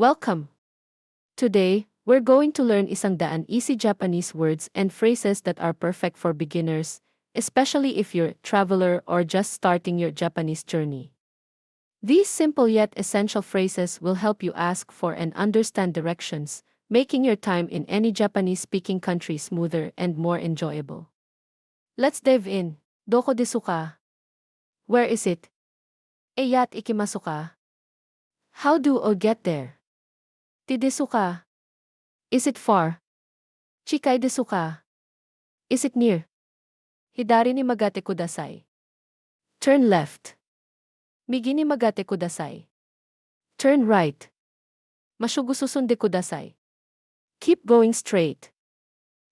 Welcome! Today, we're going to learn isang daan easy Japanese words and phrases that are perfect for beginners, especially if you're a traveler or just starting your Japanese journey. These simple yet essential phrases will help you ask for and understand directions, making your time in any Japanese-speaking country smoother and more enjoyable. Let's dive in. Doko desu ka? Where is it? Eyat ikimasu ka? How do I get there? Tidesu ka? Is it far? Chikai desu ka? Is it near? Hidari ni magate kudasai. Turn left. Migi ni magate kudasai. Turn right. Mashugu susunde kudasai. Keep going straight.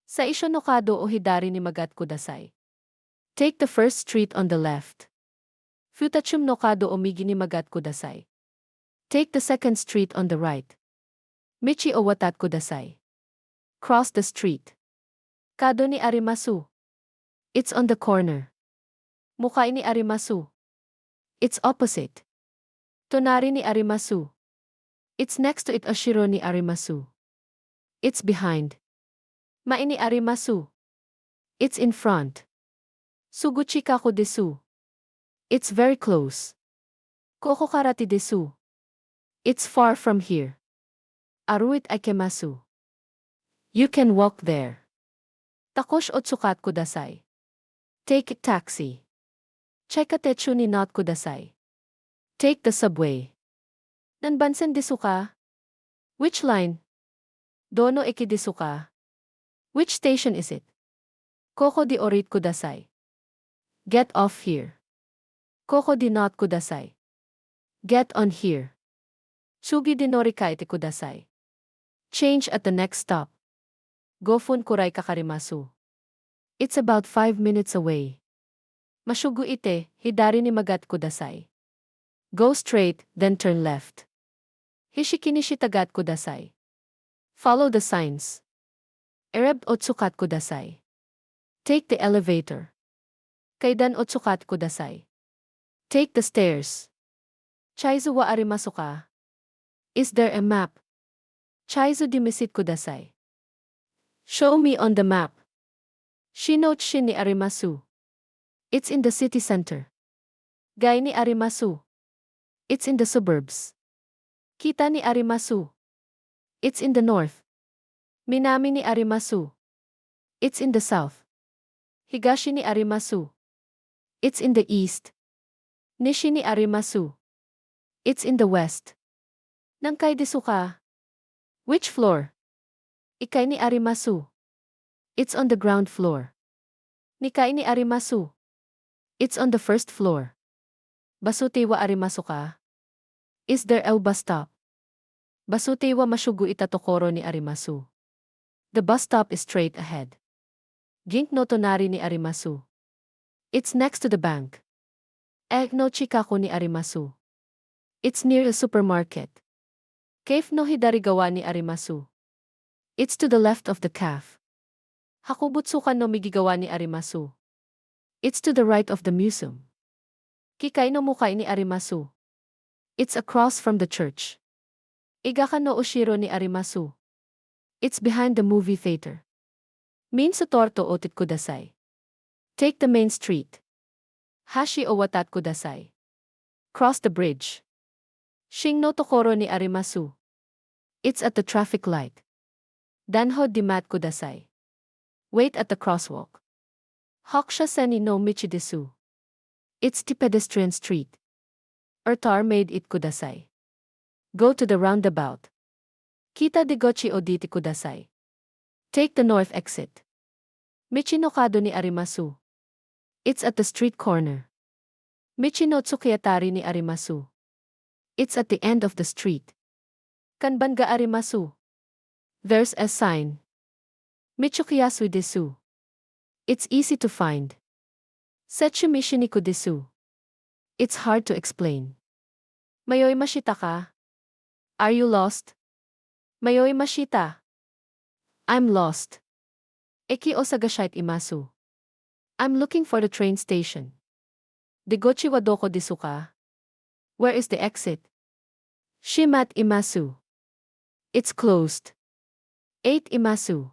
Sa isho no kado o hidari ni magat kudasai. Take the first street on the left. Futachum no kado o migi ni magat kudasai. Take the second street on the right. Michi o watat kudasai. Cross the street. Kado ni arimasu. It's on the corner. Mukai ni arimasu. It's opposite. Tonari ni arimasu. It's next to it. Oshiro ni arimasu. It's behind. Mai ni arimasu. It's in front. Suguchi kako desu. It's very close. Koko karati desu. It's far from here. Aruit ikemasu. You can walk there. Takosh otsukat kudasai. Take a taxi. Chekatechu ni not kudasai. Take the subway. Nanbansen desu ka? Which line? Dono eki desu ka? Which station is it? Koko di orit kudasai. Get off here. Koko di not kudasai. Get on here. Sugi di norika ite kudasai. Change at the next stop. Gofun kurai kakarimasu. It's about 5 minutes away. Mashugu ite, hidari ni magat kudasai. Go straight, then turn left. Hishiki ni shitagat kudasai. Follow the signs. Ereb otsukat kudasai. Take the elevator. Kaidan otsukat kudasai. Take the stairs. Chaizu wa arimasu ka? Is there a map? Chaizu dimisit kudasai. Show me on the map. Shinouchi ni arimasu. It's in the city center. Gai ni arimasu. It's in the suburbs. Kita ni arimasu. It's in the north. Minami ni arimasu. It's in the south. Higashi ni arimasu. It's in the east. Nishi ni arimasu. It's in the west. Nangkai desu ka? Which floor? Ikai ni arimasu. It's on the ground floor. Nikai ni arimasu. It's on the first floor. Basute wa arimasu ka? Is there a bus stop? Basute wa mashugu itatokoro ni arimasu. The bus stop is straight ahead. Gink no tonari ni arimasu. It's next to the bank. Eg no chikako ni arimasu. It's near a supermarket. Cave no hidarigawa ni arimasu. It's to the left of the calf. Hakubutsukan no migigawa ni arimasu. It's to the right of the museum. Kikai no mukai ni arimasu. It's across from the church. Igaka no ushiro ni arimasu. It's behind the movie theater. Minso torto otit kudasai. Take the main street. Hashi o watat kudasai. Cross the bridge. Shing no tokoro ni arimasu. It's at the traffic light. Danho dimat kudasai. Wait at the crosswalk. Hoksha seni no michi desu. It's the pedestrian street. Ertar made it kudasai. Go to the roundabout. Kita de gochi o diti kudasai. Take the north exit. Michi no kado ni arimasu. It's at the street corner. Michi no tsukiyatari ni arimasu. It's at the end of the street. Kanban ga arimasu. There's a sign. Michukiyasu desu. It's easy to find. Setsumishi niku desu. It's hard to explain. Mayoi mashita ka? Are you lost? Mayoi mashita. I'm lost. Eki o sagashite imasu. I'm looking for the train station. Degochi wa doko desu ka? Where is the exit? Shimat imasu. It's closed. 8. Imasu.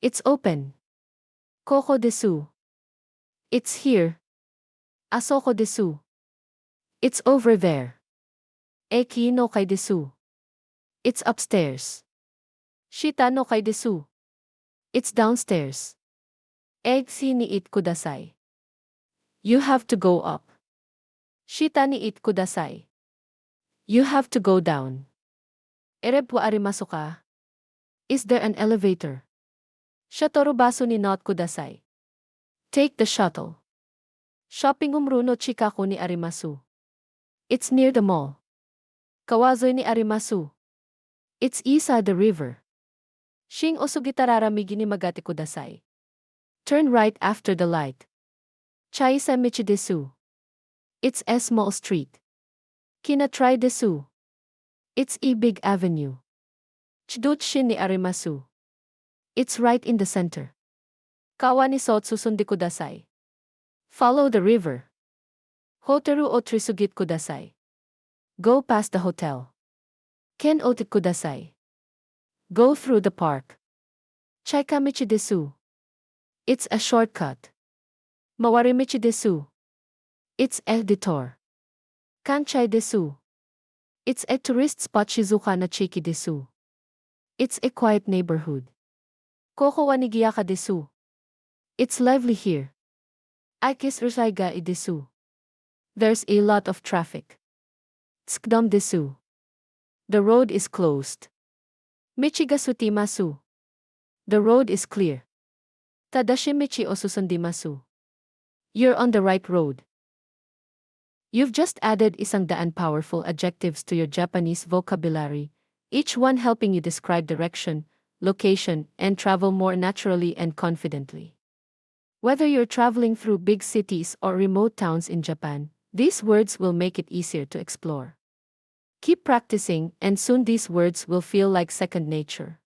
It's open. Koko desu. It's here. Asoko desu. It's over there. Eki no kai desu. It's upstairs. Shita no kai desu. It's downstairs. Egsi ni it kudasai. You have to go up. Shita ni it kudasai. You have to go down. Ereb wa arimasu ka? Is there an elevator? Shatoru basu ni not kudasai. Take the shuttle. Shopping umruno chikaku ni arimasu. It's near the mall. Kawazoy ni arimasu. It's isa the river. Shing osugitararami ni magati kudasai. Turn right after the light. Chaisa michi desu. It's a small street. Kinatry desu. It's a big avenue. Chidutshin ni arimasu. It's right in the center. Kawa ni sotsu sundi kudasai. Follow the river. Hoteru o trisugit kudasai. Go past the hotel. Ken otit kudasai. Go through the park. Chaikamichi desu. It's a shortcut. Mawarimichi desu. It's a detour. Kanchai desu. It's a tourist spot Shizuka na Chiki desu. It's a quiet neighborhood. Koko wa nigiyaka desu. It's lively here. Aikis rusaiga I desu. There's a lot of traffic. Tsukdom desu. The road is closed. Michigasutimasu. The road is clear. Tadashimichi osusundimasu. You're on the right road. You've just added 100 powerful adjectives to your Japanese vocabulary, each one helping you describe direction, location, and travel more naturally and confidently. Whether you're traveling through big cities or remote towns in Japan, these words will make it easier to explore. Keep practicing, and soon these words will feel like second nature.